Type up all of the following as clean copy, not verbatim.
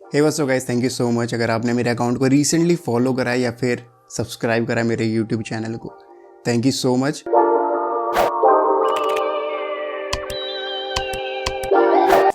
Hey what's up guys, thank you so much. अगर आपने मेरे अकाउंट को रिसेंटली फॉलो करा है या फिर सब्सक्राइब करा है मेरे यूट्यूब चैनल को, थैंक यू सो मच।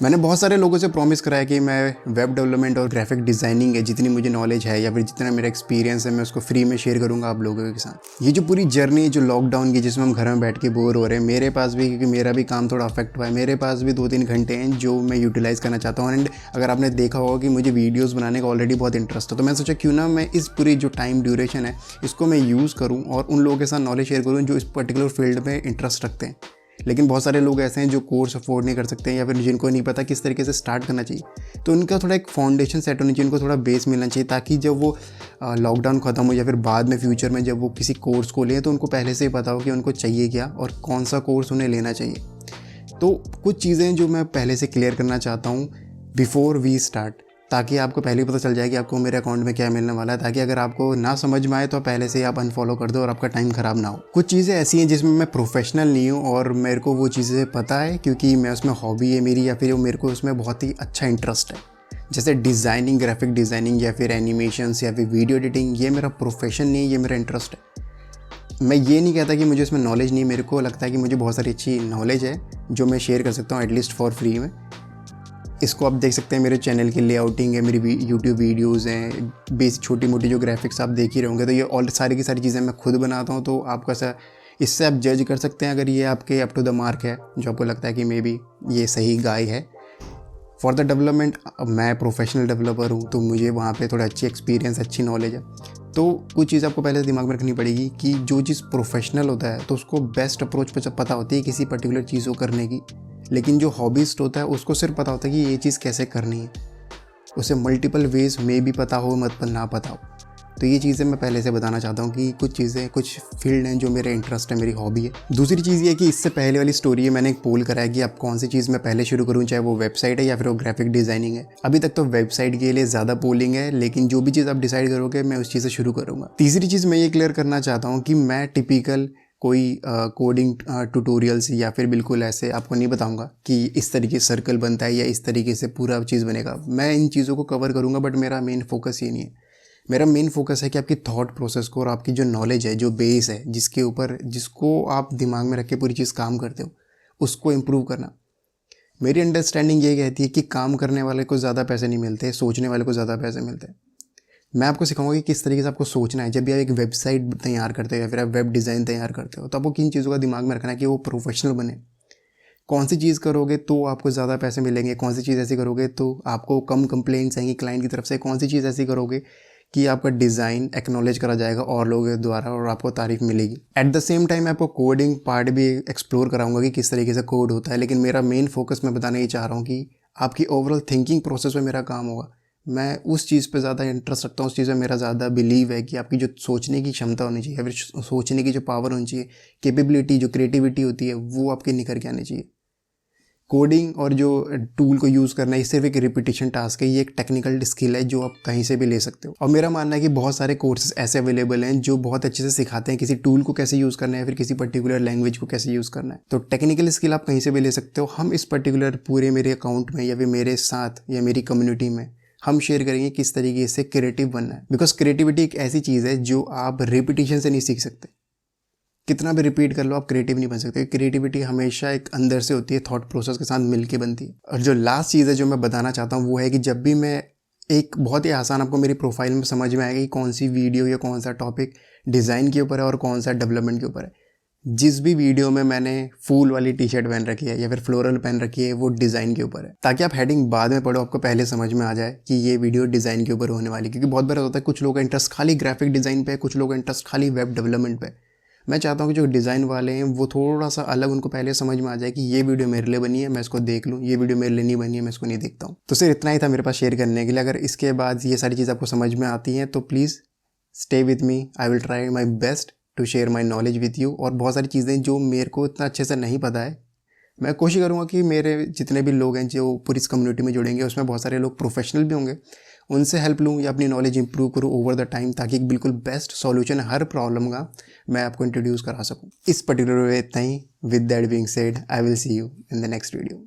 मैंने बहुत सारे लोगों से प्रॉमिस करा है कि मैं वेब डेवलपमेंट और ग्राफिक डिज़ाइनिंग है, जितनी मुझे नॉलेज है या फिर जितना मेरा एक्सपीरियंस है, मैं उसको फ्री में शेयर करूंगा आप लोगों के साथ। ये जो पूरी जर्नी है जो लॉकडाउन की, जिसमें हम घर में बैठ के बोर हो रहे हैं, मेरे पास भी, क्योंकि मेरा भी काम थोड़ा अफेक्ट हुआ है, मेरे पास भी 2-3 घंटे हैं जो मैं यूटिलाइज़ करना चाहता हूँ। एंड अगर आपने देखा होगा कि मुझे वीडियोज़ बनाने का ऑलरेडी बहुत इंटरेस्ट है, तो मैं सोचा क्यों ना मैं इस पूरी जो टाइम ड्यूरेशन है इसको मैं यूज़ करूँ और उन लोगों के साथ नॉलेज शेयर करूँ जो इस पर्टिकुलर फील्ड में इंटरेस्ट रखते हैं। लेकिन बहुत सारे लोग ऐसे हैं जो कोर्स अफोर्ड नहीं कर सकते हैं या फिर जिनको नहीं पता किस तरीके से स्टार्ट करना चाहिए। तो उनका थोड़ा एक फाउंडेशन सेट होनी चाहिए, उनको थोड़ा बेस मिलना चाहिए, ताकि जब वो लॉकडाउन ख़त्म हो या फिर बाद में फ्यूचर में जब वो किसी कोर्स को लें तो उनको पहले से ही पता हो कि उनको चाहिए क्या और कौन सा कोर्स उन्हें लेना चाहिए। तो कुछ चीज़ें जो मैं पहले से क्लियर करना चाहता हूँ बिफोर वी स्टार्ट, ताकि आपको पहले ही पता चल जाए कि आपको मेरे अकाउंट में क्या मिलने वाला है, ताकि अगर आपको ना समझ में आए तो पहले से ही आप अनफॉलो कर दो और आपका टाइम ख़राब ना हो। कुछ चीज़ें ऐसी हैं जिसमें मैं प्रोफेशनल नहीं हूँ और मेरे को वो चीज़ें पता है क्योंकि मैं उसमें हॉबी है मेरी, या फिर मेरे को उसमें बहुत ही अच्छा इंटरेस्ट है। जैसे डिज़ाइनिंग, ग्राफिक डिज़ाइनिंग या फिर एनिमेशंस या फिर वीडियो एडिटिंग, ये मेरा प्रोफेशन नहीं है, ये मेरा इंटरेस्ट है। मैं ये नहीं कहता कि मुझे इसमें नॉलेज नहीं, मेरे को लगता है कि मुझे बहुत सारी अच्छी नॉलेज है जो मैं शेयर कर सकता हूँ एटलीस्ट फॉर फ्री में। इसको आप देख सकते हैं, मेरे चैनल की लेआउटिंग है, मेरी यूट्यूब वीडियोस हैं, बेसिक छोटी मोटी जो ग्राफिक्स आप देख ही रहोगे, तो ये ऑल सारी की सारी चीज़ें मैं खुद बनाता हूँ। तो आपका सा इससे आप जज कर सकते हैं अगर ये आपके अप टू द मार्क है, जो आपको लगता है कि मे बी ये सही गाय है फॉर द डेवलपमेंट। मैं प्रोफेशनल डेवलपर हूँ तो मुझे वहाँ पे थोड़ा अच्छी एक्सपीरियंस, अच्छी नॉलेज है। तो कुछ चीज़ आपको पहले दिमाग में रखनी पड़ेगी कि जो चीज़ प्रोफेशनल होता है तो उसको बेस्ट अप्रोच पता होती है किसी पर्टिकुलर चीज़ को करने की, लेकिन जो हॉबीस्ट होता है उसको सिर्फ पता होता है कि ये चीज़ कैसे करनी है, उसे मल्टीपल वेज में भी पता हो मत ना पता हो। तो ये चीज़ें मैं पहले से बताना चाहता हूँ कि कुछ चीज़ें, कुछ फील्ड हैं जो मेरे इंटरेस्ट है, मेरी हॉबी है। दूसरी चीज़ ये है कि इससे पहले वाली स्टोरी है, मैंने एक पोल करा है कि आप कौन सी चीज़ मैं पहले शुरू करूँ, चाहे वो वेबसाइट है या फिर वो ग्राफिक डिज़ाइनिंग है। अभी तक तो वेबसाइट के लिए ज़्यादा पोलिंग है, लेकिन जो भी चीज़ आप डिसाइड करोगे मैं उस चीज़ से शुरू करूँगा। तीसरी चीज़ मैं ये क्लियर करना चाहता हूँ कि मैं टिपिकल कोई कोडिंग ट्यूटोरियल्स या फिर बिल्कुल ऐसे आपको नहीं बताऊंगा कि इस तरीके से सर्कल बनता है या इस तरीके से पूरा चीज़ बनेगा। मैं इन चीज़ों को कवर करूंगा, बट मेरा मेन फोकस ये नहीं है। मेरा मेन फोकस है कि आपकी थॉट प्रोसेस को और आपकी जो नॉलेज है, जो बेस है, जिसके ऊपर, जिसको आप दिमाग में रख के पूरी चीज़ काम करते हो, उसको इम्प्रूव करना। मेरी अंडरस्टैंडिंग ये कहती है कि काम करने वाले को ज़्यादा पैसे नहीं मिलते, सोचने वाले को ज़्यादा पैसे मिलते हैं। मैं आपको सिखाऊंगा कि किस तरीके से आपको सोचना है। जब भी आप एक वेबसाइट तैयार करते हो या फिर आप वेब डिज़ाइन तैयार करते हो, तो आपको किन चीज़ों का दिमाग में रखना है कि वो प्रोफेशनल बने। कौन सी चीज़ करोगे तो आपको ज़्यादा पैसे मिलेंगे, कौन सी चीज़ ऐसी करोगे तो आपको कम कंप्लेंट्स आएंगी क्लाइंट की तरफ से, कौन सी चीज़ ऐसी करोगे कि आपका डिज़ाइन एक्नॉलेज करा जाएगा और लोगों के द्वारा और आपको तारीफ मिलेगी। एट द सेम टाइम मैं आपको कोडिंग पार्ट भी एक्सप्लोर कराऊंगा कि किस तरीके से कोड होता है, लेकिन मेरा मेन फोकस मैं बताना ये चाह रहा हूँ कि आपकी ओवरऑल थिंकिंग प्रोसेस में मेरा काम होगा। मैं उस चीज़ पे ज़्यादा इंटरेस्ट रखता हूँ, उस चीज़ में मेरा ज़्यादा बिलीव है कि आपकी जो सोचने की क्षमता होनी चाहिए या फिर सोचने की जो पावर होनी चाहिए, कैपेबिलिटी, जो क्रिएटिविटी होती है, वो आपके निखर के आनी चाहिए। कोडिंग और जो टूल को यूज़ करना है, सिर्फ एक रिपीटिशन टास्क है, ये एक टेक्निकल स्किल है जो आप कहीं से भी ले सकते हो। और मेरा मानना है कि बहुत सारे कोर्सेज ऐसे अवेलेबल हैं जो बहुत अच्छे से सिखाते हैं किसी टूल को कैसे यूज़ करना है, फिर किसी पर्टिकुलर लैंग्वेज को कैसे यूज़ करना है। तो टेक्निकल स्किल आप कहीं से भी ले सकते हो। हम इस पर्टिकुलर पूरे मेरे अकाउंट में या फिर मेरे साथ या मेरी कम्युनिटी में हम शेयर करेंगे किस तरीके से क्रिएटिव बनना है। बिकॉज क्रिएटिविटी एक ऐसी चीज़ है जो आप रिपीटिशन से नहीं सीख सकते। कितना भी रिपीट कर लो आप क्रिएटिव नहीं बन सकते। क्रिएटिविटी हमेशा एक अंदर से होती है, थॉट प्रोसेस के साथ मिलके बनती है। और जो लास्ट चीज़ है जो मैं बताना चाहता हूँ वो है कि जब भी मैं एक बहुत ही आसान, आपको मेरी प्रोफाइल में समझ में आएगा कि कौन सी वीडियो या कौन सा टॉपिक डिज़ाइन के ऊपर है और कौन सा डेवलपमेंट के ऊपर है। जिस भी वीडियो में मैंने फूल वाली टी शर्ट पहन रखी है या फिर फ्लोरल पहन रखी है, वो डिज़ाइन के ऊपर है, ताकि आप हेडिंग बाद में पढ़ो, आपको पहले समझ में आ जाए कि ये वीडियो डिज़ाइन के ऊपर होने वाली। क्योंकि बहुत बार होता है कुछ लोगों का इंटरेस्ट खाली ग्राफिक डिज़ाइन पे है, कुछ लोगों का इंटरेस्ट खाली वेब डेवलपमेंट पे। मैं चाहता हूँ कि जो डिज़ाइन वाले हैं वो थोड़ा सा अलग, उनको पहले समझ में आ जाए कि ये वीडियो मेरे लिए बनी है, मैं इसको देख लूँ, ये वीडियो मेरे लिए नहीं बनी है, मैं इसको नहीं देखता हूँ। तो सिर्फ इतना ही था मेरे पास शेयर करने के लिए। अगर इसके बाद ये सारी चीज़ आपको समझ में आती हैं तो please stay with me, I will try my best to share my knowledge with you. और बहुत सारी चीज़ें जो मेरे को इतना अच्छे से नहीं पता है, मैं कोशिश करूँगा कि मेरे जितने भी लोग हैं जो पूरी इस कम्युनिटी में जुड़ेंगे, उसमें बहुत सारे लोग प्रोफेशनल भी होंगे, उनसे हेल्प लूँ या अपनी नॉलेज इंप्रूव करूँ ओवर द टाइम, ताकि एक बिल्कुल बेस्ट सॉल्यूशन हर प्रॉब्लम का मैं आपको इंट्रोड्यूस करा सकूँ। इस पर्टिकुलर वे इतना ही। With that being said, I will see you in the next video.